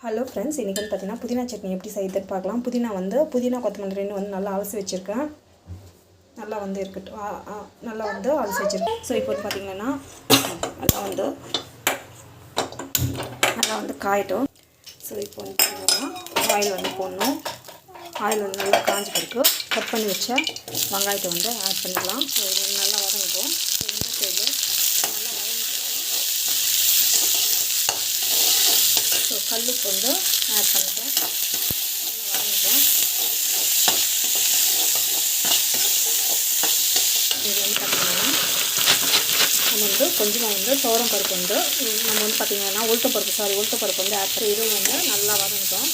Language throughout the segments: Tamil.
ஹலோ ஃப்ரெண்ட்ஸ், இன்றைக்கி வந்து பார்த்திங்கன்னா புதினா சட்னி எப்படி செய்யுதுன்னு பார்க்கலாம். புதினா கொத்தமல்லி ரெண்டு வந்து நல்லா அலசி வச்சுருக்கேன். நல்லா வந்து இருக்கட்டும், நல்லா வந்து அலசி வச்சுருக்கேன். ஸோ இப்போ வந்து பார்த்திங்கன்னா நல்லா வந்து காயட்டும். ஸோ இப்போ வந்து பார்த்திங்கன்னா ஆயில் வந்து போடணும். ஆயில் வந்து நல்லா காஞ்சி பிறகு கட் பண்ணி வச்ச வெங்காயத்தை வந்து ஆட் பண்ணிக்கலாம். ஸோ இது வந்து நல்லா வதங்கட்டும். இந்த சைடு நல்லா ஸோ கல்லுப்பு வந்து ஆட் பண்ணிட்டேன். நல்லா வதங்கிட்டோம். இது வந்து பார்த்திங்கன்னா நம்ம வந்து கொஞ்சமாக வந்து துவரம் பருப்பு வந்து நம்ம வந்து பார்த்திங்கன்னா உளுத்தப்பருப்பு வந்து ஆட் பண்ணி இதுவும் வந்து நல்லா வதங்கிட்டோம்.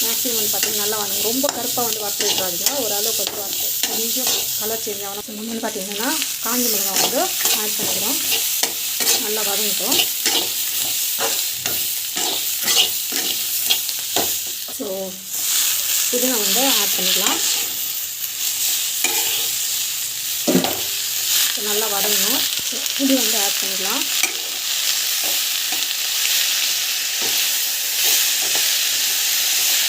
மேக்ஸிமம் வந்து பார்த்திங்கன்னா நல்லா வதங்கும். ரொம்ப கருப்பாக வந்து வறுத்து விட்டுறாதீங்க, ஓரளவுக்கு வந்து வறுத்து கொஞ்சம் கலர் சேஞ்ச் ஆகணும். நம்ம வந்து பார்த்திங்கன்னா காஞ்ச மிளகாய் வந்து ஆட் பண்ணிக்கிறோம். நல்லா வதங்கிட்டோம். ஸோ புதினா வந்து ஆட் பண்ணிக்கலாம். நல்லா வதங்கணும். புளி வந்து ஆட் பண்ணிக்கலாம்.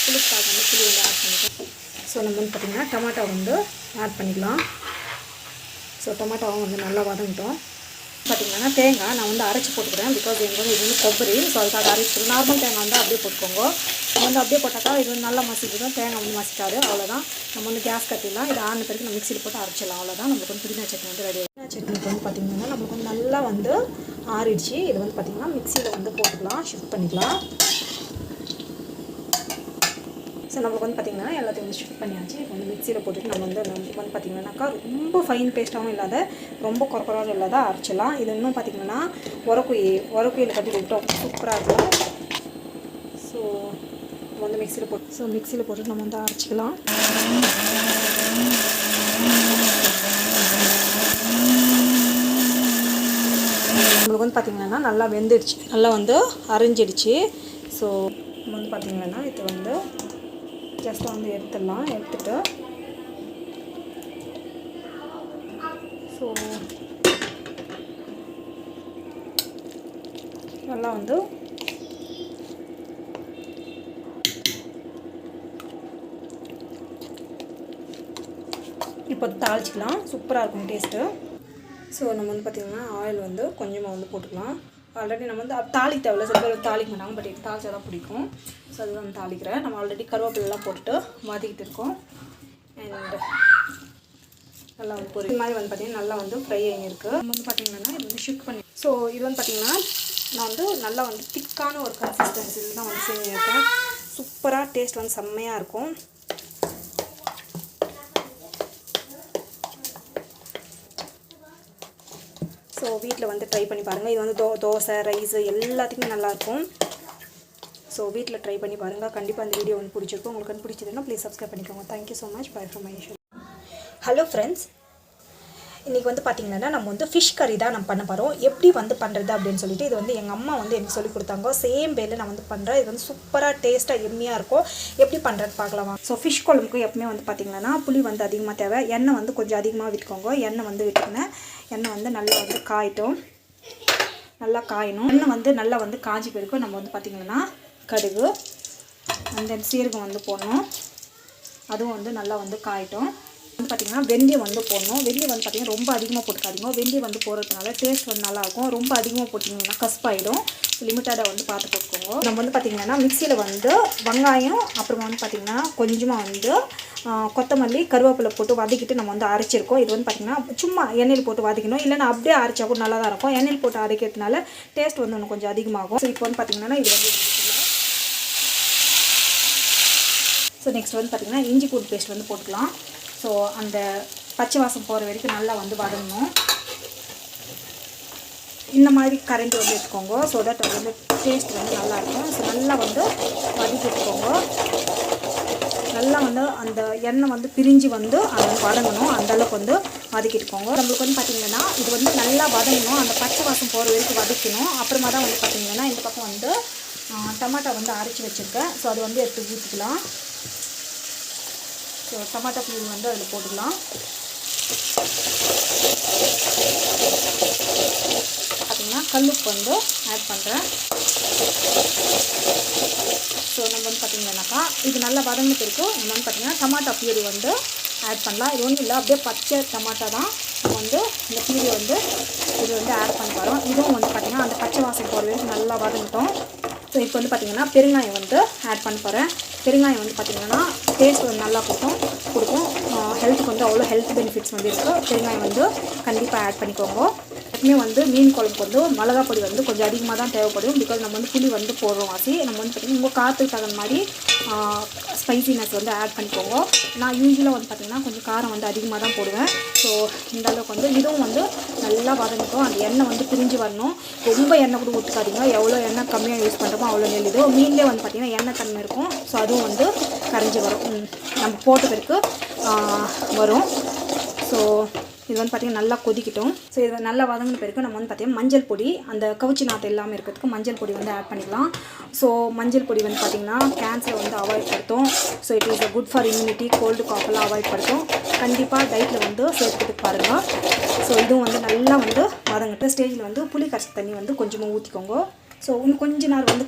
புளிப்பாக வந்து புளி வந்து ஆட் பண்ணிக்கலாம். ஸோ நம்ம வந்து பார்த்திங்கன்னா டொமேட்டோ வந்து ஆட் பண்ணிக்கலாம். ஸோ டொமேட்டோவும் வந்து நல்லா வதங்கிட்டோம். பார்த்திங்கன்னா தேங்காய் நான் வந்து அரைச்சி போட்டுக்கிறேன். பிகாஸ் எனக்கு வந்து இது வந்து கொಬ್ಬரி, ஸோ அதுக்காக அரைச்சிக்கிறேன். நார்மல் தேங்காய் வந்து அப்படியே போட்டுக்கோங்க. நம்ம வந்து அப்படியே போட்டாக்கா இது வந்து நல்லா மசிக்கிடும். தேங்காய் வந்து மசிக்காது. அவ்வளோதான். நம்ம வந்து கேஸ் கட்டிடலாம். இது ஆன பிறகு நம்ம மிக்சியில் போட்டு அரைச்சிடலாம். அவ்வளோதான். நம்மளுக்கு வந்து புதினா சட்னி வந்து ரெடி. புதினா சட்னிக்கு வந்து பார்த்திங்கன்னா நம்மளுக்கு வந்து நல்லா வந்து ஆறிடுச்சு. இது வந்து பார்த்திங்கன்னா மிக்சியில் வந்து போட்டுக்கலாம், ஷிஃப்ட் பண்ணிக்கலாம். ஸோ நம்மளுக்கு வந்து பார்த்திங்கன்னா எல்லாத்தையும் வந்து ஷிஃப்ட் பண்ணியாச்சு. இப்போ வந்து மிக்சியில் போட்டுட்டு நம்ம வந்து பார்த்திங்கன்னாக்கா ரொம்ப ஃபைன் பேஸ்ட்டாகவும் இல்லாத ரொம்ப குறக்குறாவும் இல்லாத அரைச்சிடலாம். இது இன்னும் பார்த்திங்கன்னா உரக்குயில் கட்டி விட்டோம், சூப்பராக இருக்கும். ஸோ நம்ம வந்து மிக்சியில் போட்டு நம்ம வந்து அரைச்சிக்கலாம். நம்மளுக்கு வந்து பார்த்திங்கன்னா நல்லா வெந்துடுச்சு, நல்லா வந்து அரைஞ்சிடுச்சு. ஸோ நம்ம வந்து பார்த்திங்கன்னா இது வந்து ஜஸ்ட் வந்து எடுத்துட்டு ஸோ நல்லா வந்து இப்போ தாளிச்சிக்கலாம். சூப்பராக இருக்கும் டேஸ்ட்டு. ஸோ நம்ம வந்து பார்த்திங்கன்னா ஆயில் வந்து கொஞ்சமாக வந்து போட்டுக்கலாம். ஆல்ரெடி நம்ம வந்து தாளிக்க தேவையில்ல, சில பேர் தாளிக்க மாட்டாங்க, பட் எனக்கு தாளிச்சா தான் பிடிக்கும். ஸோ அதுதான் வந்து தாளிக்கிறேன். நம்ம ஆல்ரெடி கருவேப்பிலெலாம் போட்டுட்டு வதக்கிட்டு இருக்கோம். அண்ட் நல்லா வந்து இது மாதிரி வந்து பார்த்திங்கன்னா நல்லா வந்து ஃப்ரை ஆகிருக்கு. நம்ம வந்து பார்த்திங்கன்னா இது வந்து ஷிஃப்ட் பண்ணி ஸோ இது வந்து பார்த்திங்கன்னா நான் வந்து நல்லா வந்து திக்கான ஒரு கன்சிஸ்டன்சியில் தான் வந்து செஞ்சுருக்கேன். சூப்பராக டேஸ்ட் வந்து செம்மையாக இருக்கும். ஸோ வீட்டில் வந்து ட்ரை பண்ணி பாருங்கள். இது வந்து தோசை, ரைஸு எல்லாத்துக்குமே நல்லாயிருக்கும். ஸோ வீட்டில் ட்ரை பண்ணி பாருங்கள். கண்டிப்பாக அந்த வீடியோ வந்து பிடிச்சிருக்கும். உங்களுக்கு வந்து பிடிச்சதுன்னா ப்ளீஸ் சப்ஸ்கிரைப் பண்ணிக்கோங்க. Thank you so much. Bye from my show. Hello friends, இன்றைக்கி வந்து பார்த்திங்கன்னா நம்ம வந்து ஃபிஷ் கறி தான் நம்ம பண்ண போகிறோம். எப்படி வந்து பண்ணுறது அப்படின்னு சொல்லிட்டு இது வந்து எங்கள் அம்மா வந்து எனக்கு சொல்லி கொடுத்தாங்க. சேம் வேலை நான் வந்து பண்ணுறேன். இது வந்து சூப்பராக டேஸ்ட்டாக எம்மியாக இருக்கும். எப்படி பண்ணுறது பார்க்கலாம். ஸோ ஃபிஷ் குழம்புக்கு எப்பவுமே வந்து பார்த்திங்கன்னா புளி வந்து அதிகமாக தேவை. எண்ணெய் வந்து கொஞ்சம் அதிகமாக விட்டுக்கோங்க. எண்ணெய் வந்து விட்டுக்கினேன். எண்ணெய் வந்து நல்லா வந்து காயட்டும். நல்லா காயணும். எண்ணெய் வந்து நல்லா வந்து காஞ்சி போயிருக்கும். நம்ம வந்து பார்த்திங்கன்னா கடுகு அந்த சீரகம் வந்து போடணும். அதுவும் வந்து நல்லா வந்து காயட்டும். வந்து பார்த்திங்கன்னா வெந்தயம் வந்து போடணும். வெந்தயம் வந்து பார்த்திங்கன்னா ரொம்ப அதிகமாக போட்டுக்காதீங்க. வெந்தயம் வந்து போடுறதுனால டேஸ்ட் வந்து நல்லாயிருக்கும். ரொம்ப அதிகமாக போட்டிங்கன்னா கஸ்பாயிடும். லிமிட்டடாக வந்து பார்த்து போட்டுக்கோங்க. நம்ம வந்து பார்த்திங்கன்னா மிக்சியில் வந்து வெங்காயம் அப்புறமா வந்து பார்த்திங்கன்னா கொஞ்சமாக வந்து கொத்தமல்லி, கருவேப்பிலை போட்டு வதக்கிட்டு நம்ம வந்து அரைச்சிருக்கோம். இது வந்து பார்த்திங்கன்னா சும்மா எண்ணெயில் போட்டு வதக்கணும். இல்லைன்னா அப்படியே அரைச்சா கூட நல்லா தான் இருக்கும். எண்ணெயில் போட்டு அரைக்கிறதுனால டேஸ்ட் வந்து இன்னும் கொஞ்சம் அதிகமாகும். ஸோ இப்போ வந்து பார்த்திங்கன்னா இது வந்து ஸோ நெக்ஸ்ட் வந்து பார்த்திங்கன்னா இஞ்சி பூண்டு பேஸ்ட் வந்து போட்டுக்கலாம். ஸோ அந்த பச்சை வாசம் போகிற வரைக்கும் நல்லா வந்து வதங்கணும். இந்த மாதிரி கரண்டி வந்து எடுத்துக்கோங்க. ஸோ தட் அது வந்து டேஸ்ட் வந்து நல்லாயிருக்கும். ஸோ நல்லா வந்து வதக்கி எடுத்துக்கோங்க. நல்லா வந்து அந்த எண்ணெய் வந்து பிரிஞ்சு வந்து அதை வதங்கணும். அந்தளவுக்கு வந்து வதக்கிட்டுக்கோங்க. நம்மளுக்கு வந்து பார்த்திங்கன்னா இது வந்து நல்லா வதங்கணும். அந்த பச்சை வாசம் போகிற வரைக்கும் வதக்கணும். அப்புறமா தான் வந்து பார்த்திங்கன்னா இந்த பக்கம் வந்து டமாட்டோ வந்து அரைச்சி வச்சுருக்கேன். ஸோ அது வந்து எடுத்து ஊற்றிக்கலாம். ஸோ டமாட்டோ பியூரி வந்து அதில் போட்டுக்கலாம். பார்த்திங்கன்னா கல்லுப்பு வந்து ஆட் பண்ணுறேன். வந்து பார்த்திங்கன்னாக்கா இது நல்லா வதங்கின பிறகு நம்ம வந்து பார்த்திங்கன்னா டமாட்டோ பியூரி வந்து ஆட் பண்ணலாம். இது ஒன்றும் இல்லை, அப்படியே பச்சை டமாட்டோ தான் நம்ம வந்து இந்த பியூரி வந்து இது வந்து ஆட் பண்ண போகிறோம். இதுவும் வந்து பார்த்திங்கன்னா அந்த பச்சை வாசனை போகிற வரைக்கும் நல்லா வதங்கிட்டோம். ஸோ இப்போ வந்து பார்த்திங்கன்னா பெருங்காயம் வந்து ஆட் பண்ண போகிறேன். பெருங்காயம் வந்து பார்த்திங்கன்னா டேஸ்ட் வந்து நல்லா கொடுக்கும். ஹெல்த்துக்கு வந்து அவ்வளோ ஹெல்த் பெனிஃபிட்ஸ் வந்து இருக்குது. பெருங்காயம் வந்து கண்டிப்பாக ஆட் பண்ணிக்கோங்க. எப்பவுமே வந்து மீன் குழம்புக்கு வந்து மிளகா பொடி வந்து கொஞ்சம் அதிகமாக தான் தேவைப்படும். பிகாஸ் நம்ம வந்து புளி வந்து போடுறோம் வாசி. நம்ம வந்து பார்த்திங்கன்னா உங்கள் காரத்துக்கு தகுந்த மாதிரி ஸ்பைசினஸ் வந்து ஆட் பண்ணிக்கோங்க. நான் யூஸ்வலாக வந்து பார்த்திங்கன்னா கொஞ்சம் காரம் வந்து அதிகமாக தான் போடுவேன். ஸோ இந்த அளவுக்கு வந்து இதுவும் வந்து நல்லா வதங்கிட்டோம். அந்த எண்ணெய் வந்து பிரிஞ்சு வரணும். ரொம்ப எண்ணெய் கூட ஊற்றுக்காதீங்க. எவ்வளோ எண்ணெய் கம்மியாக யூஸ் பண்ணுறோமோ அவ்வளோ நெல்லுதோ. மீன்லேயே வந்து பார்த்திங்கன்னா எண்ணெய் தன்மை இருக்கும். ஸோ அதுவும் வந்து கரைஞ்சி வரும். நம்ம போட்ட பிறகு வரும். ஸோ இது வந்து பார்த்திங்கன்னா நல்லா கொதிக்கிட்டோம். ஸோ இது நல்லா வதங்கின பிறகு நம்ம வந்து பார்த்திங்கன்னா மஞ்சள் பொடி, அந்த கவுச்சி நாற்று இல்லாமல் இருக்கிறதுக்கு மஞ்சள் பொடி வந்து ஆட் பண்ணிக்கலாம். ஸோ மஞ்சள் பொடி வந்து பார்த்திங்கன்னா கேன்சரை வந்து அவாய்ட் படுத்தும். So it is good for immunity. Cold காஃபெல்லாம் அவாய்ட் படுத்தும். கண்டிப்பாக டயட்டில் வந்து சேர்த்துக்கிட்டு பாருங்கள். ஸோ இதுவும் வந்து நல்லா வந்து வதங்கிட்ட ஸ்டேஜில் வந்து புளி கரைச்சி தண்ணி வந்து கொஞ்சமாக ஊற்றிக்கோங்க. ஸோ இன்னும் கொஞ்ச நேரம் வந்து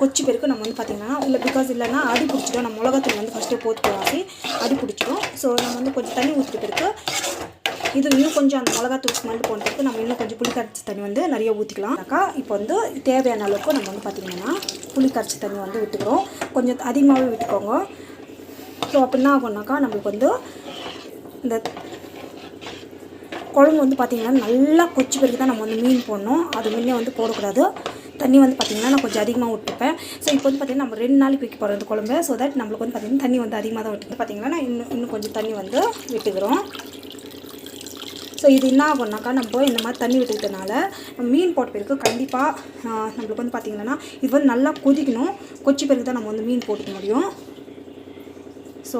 கொச்சி பிறகு நம்ம வந்து பார்த்திங்கன்னா இல்லை பிகாஸ் இல்லைன்னா அடி பிடிச்சிடும். நம்ம மிளகாத்தூள் வந்து ஃபஸ்ட்டே போட்டு வாசி அடி பிடிச்சிடும். ஸோ நம்ம வந்து கொஞ்சம் தண்ணி ஊற்றிட்டு பிறகு இது இன்னும் கொஞ்சம் அந்த மிளகாத்தூள் ஸ்மெல் போன்றதுக்கு நம்ம இன்னும் கொஞ்சம் புளி கரைச்சி தண்ணி வந்து நிறைய ஊற்றிக்கலாம்க்கா. இப்போ வந்து தேவையான அளவுக்கு நம்ம வந்து பார்த்திங்கன்னா புளி கரைச்சி தண்ணி வந்து விட்டுக்கிறோம். கொஞ்சம் அதிகமாகவே விட்டுக்கோங்க. ஸோ அப்போ என்ன ஆகும்னாக்கா நம்மளுக்கு வந்து இந்த குழம்பு வந்து பார்த்திங்கன்னா நல்லா கொச்சி பிறகு தான் நம்ம வந்து மீன் போடணும். அது முன்னே வந்து போடக்கூடாது. தண்ணி வந்து பார்த்திங்கன்னா நான் கொஞ்சம் அதிகமாக விட்டுப்பேன். ஸோ இப்போ வந்து பார்த்திங்கன்னா நம்ம 2 நாளைக்கு வைக்க போகிறோம் இந்த குழம்பு. ஸோ தட் நம்மளுக்கு வந்து பார்த்திங்கன்னா தண்ணி வந்து அதிகமாக தான் விட்டு பார்த்திங்கன்னா நான் இன்னும் கொஞ்சம் தண்ணி வந்து விட்டுக்கிறோம். ஸோ இது என்ன ஆகும்னாக்கா நம்ம இந்த மாதிரி தண்ணி விட்டுக்கிறதுனால மீன் போட்ட பிறகு கண்டிப்பாக நம்மளுக்கு வந்து பார்த்திங்கன்னா இது வந்து நல்லா கொதிக்கணும். கொச்சி பிறகு தான் நம்ம வந்து மீன் போட்டுக்க முடியும். ஸோ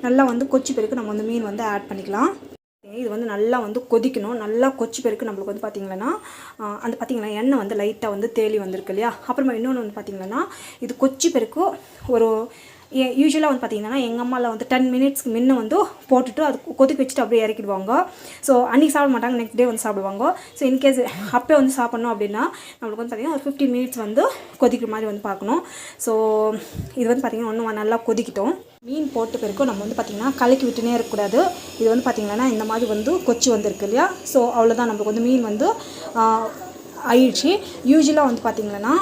நல்லா வந்து கொச்சி பிறகு நம்ம வந்து மீன் வந்து ஆட் பண்ணிக்கலாம். இது வந்து நல்லா வந்து கொதிக்கணும். நல்லா கொச்சி பிறகு நம்மளுக்கு வந்து பார்த்திங்கன்னா அந்த பார்த்திங்கன்னா எண்ணெய் வந்து லைட்டாக வந்து தேலி வந்திருக்கு இல்லையா. அப்புறமா இன்னொன்று வந்து பார்த்திங்கன்னா இது கொச்சி பிறகு ஒரு யூஸ்வலாக வந்து பார்த்திங்கன்னா எங்கள் அம்மாவில் வந்து 10 மினிட்ஸ்க்கு முன்ன வந்து போட்டுட்டு அது கொதிக்க வச்சுட்டு அப்படியே இறக்கிடுவாங்க. ஸோ அன்றைக்கி சாப்பிட மாட்டாங்க, நெக்ஸ்ட் டே வந்து சாப்பிடுவாங்க. ஸோ இன்கேஸ் அப்போ வந்து சாப்பிட்ணும் அப்படின்னா நம்மளுக்கு வந்து பார்த்திங்கன்னா ஒரு 15 மினிட்ஸ் வந்து கொதிக்கிற மாதிரி வந்து பார்க்கணும். ஸோ இது வந்து பார்த்திங்கன்னா ஒன்றும் நல்லா கொதிக்கிட்டோம். மீன் போட்ட பிறகு நம்ம வந்து பார்த்திங்கன்னா கலக்கி விட்டுனே இருக்கக்கூடாது. இது வந்து பார்த்திங்கன்னா இந்த மாதிரி வந்து கொச்சி வந்துருக்கு இல்லையா. ஸோ அவ்வளோதான் நம்மளுக்கு வந்து மீன் வந்து ஆயிடுச்சு. யூஸ்வலாக வந்து பார்த்திங்கன்னா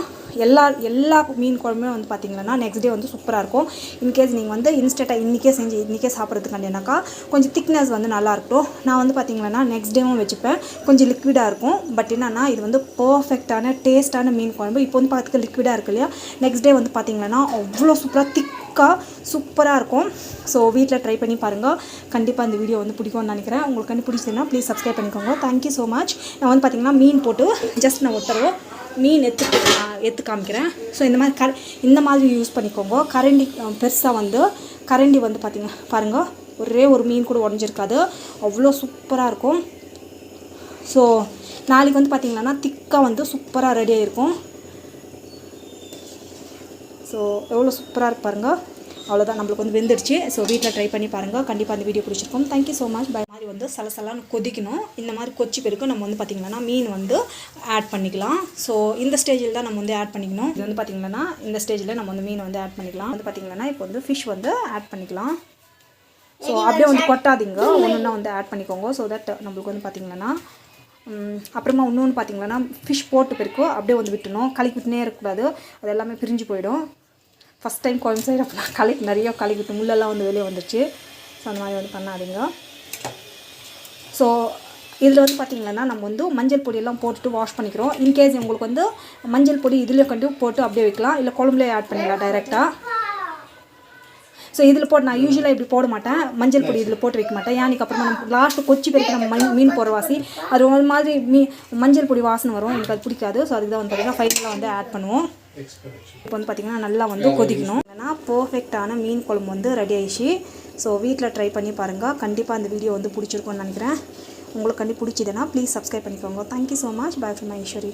எல்லா மீன் குழம்புமே வந்து பார்த்திங்கன்னா நெக்ஸ்ட் டே வந்து சூப்பராக இருக்கும். இன்கேஸ் நீங்கள் வந்து இன்ஸ்டண்ட்டாக இன்றைக்கே செஞ்சு இன்றைக்கே சாப்பிட்றதுக்காண்டினாக்கா கொஞ்சம் திக்னஸ் வந்து நல்லா இருக்கட்டும். நான் வந்து பார்த்திங்கன்னா நெக்ஸ்ட் டேவும் வச்சுப்பேன். கொஞ்சம் லிக்விடாக இருக்கும். பட் என்னன்னா இது வந்து பர்ஃபெக்டான டேஸ்ட்டான மீன் குழம்பு. இப்போ வந்து பார்த்துக்க லிக்விடாக இருக்கு இல்லையா. நெக்ஸ்ட் டே வந்து பார்த்திங்கன்னா அவ்வளோ சூப்பராக இருக்கும். ஸோ வீட்டில் ட்ரை பண்ணி பாருங்கள். கண்டிப்பாக இந்த வீடியோ வந்து பிடிக்கும்னு நினைக்கிறேன். உங்களுக்கு பிடிச்சதுன்னா ப்ளீஸ் சப்ஸ்கிரைப் பண்ணிக்கோங்க. Thank you so much. நான் வந்து பார்த்திங்கன்னா மீன் போட்டு ஜஸ்ட் நான் ஒருத்தரவை மீன் எடுத்து காமிக்கிறேன். ஸோ இந்த மாதிரி யூஸ் பண்ணிக்கோங்க. கரண்டி பெருசாக வந்து கரண்டி வந்து பார்த்திங்கன்னா பாருங்கள் ஒரே ஒரு மீன் கூட உடஞ்சிருக்காது. அவ்வளோ சூப்பராக இருக்கும். ஸோ நாளைக்கு வந்து பார்த்திங்கன்னா திக்காக வந்து சூப்பராக ரெடி ஆகிருக்கும். ஸோ எவ்வளோ சூப்பராக இருக்கு பாருங்கள். அவ்வளோதான் நம்மளுக்கு வந்து வெந்துடுச்சு. ஸோ வீட்டில் ட்ரை பண்ணி பாருங்கள். கண்டிப்பாக அந்த வீடியோ பிடிச்சிருக்கோம். Thank you so much. பை. மாதிரி வந்து சலசலான்னு கொதிக்கணும். இந்த மாதிரி கொச்சி பிறகு நம்ம வந்து பார்த்திங்கன்னா மீன் வந்து ஆட் பண்ணிக்கலாம். ஸோ இந்த ஸ்டேஜில் தான் நம்ம வந்து ஆட் பண்ணிக்கணும். இது வந்து பார்த்திங்கன்னா இந்த ஸ்டேஜில் நம்ம வந்து மீன் வந்து ஆட் பண்ணிக்கலாம். வந்து பார்த்திங்கன்னா இப்போ வந்து ஃபிஷ் வந்து ஆட் பண்ணிக்கலாம். ஸோ அப்படியே வந்து கொட்டாதீங்க, ஒன்றுன்னா வந்து ஆட் பண்ணிக்கோங்க. ஸோ தட் நம்மளுக்கு வந்து பார்த்திங்கன்னா அப்புறமா இன்னொன்று பார்த்திங்கன்னா ஃபிஷ் போட்டு பிறகு அப்படியே வந்து விட்டுணும். கலக்கி விட்டுனே இருக்கக்கூடாது. அது எல்லாமே பிரிஞ்சு போயிடும். ஃபஸ்ட் டைம் குழம்பு செய்கிற அப்போ நிறைய கலக்கிட்டு முள்ளெல்லாம் வந்து வெளியே வந்துடுச்சு. ஸோ அந்த மாதிரி வந்து பண்ணாதீங்க. ஸோ இதில் வந்து பார்த்திங்கன்னா நம்ம வந்து மஞ்சள் பொடியெல்லாம் போட்டுட்டு வாஷ் பண்ணிக்கிறோம். இன்கேஸ் உங்களுக்கு வந்து மஞ்சள் பொடி இதிலே கொண்டு போட்டு அப்படியே வைக்கலாம். இல்லை குழம்புலேயே ஆட் பண்ணிக்கலாம் டைரெக்டாக. ஸோ இதில் போட்டு நான் யூஸ்வலாக இப்படி போட மாட்டேன். மஞ்சள் பொடி இதில் போட்டு வைக்க மாட்டேன். ஏன்னுக்கு அப்புறமா நம்ம லாஸ்ட்டு கொச்சி பிறகு நம்ம மீன் போடுற வாசி அது ஒரு மாதிரி மஞ்சள் பொடி வாசனை வரும். எனக்கு அது பிடிக்காது. ஸோ அதுக்கு தான் வந்து பார்த்திங்கன்னா ஃபைனலாக வந்து ஆட் பண்ணுவோம். இப்போ வந்து பார்த்திங்கன்னா நல்லா வந்து கொதிக்கணும். ஏன்னா பர்ஃபெக்டான மீன் குழம்பு வந்து ரெடி ஆயிடுச்சு. ஸோ வீட்டில் ட்ரை பண்ணி பாருங்கள். கண்டிப்பாக அந்த வீடியோ வந்து பிடிச்சிருக்கும்னு நினைக்கிறேன். உங்களுக்கு பிடிச்சதுன்னா ப்ளீஸ் சப்ஸ்கிரைப் பண்ணிக்கோங்க. Thank you so much. Bye from Eswari.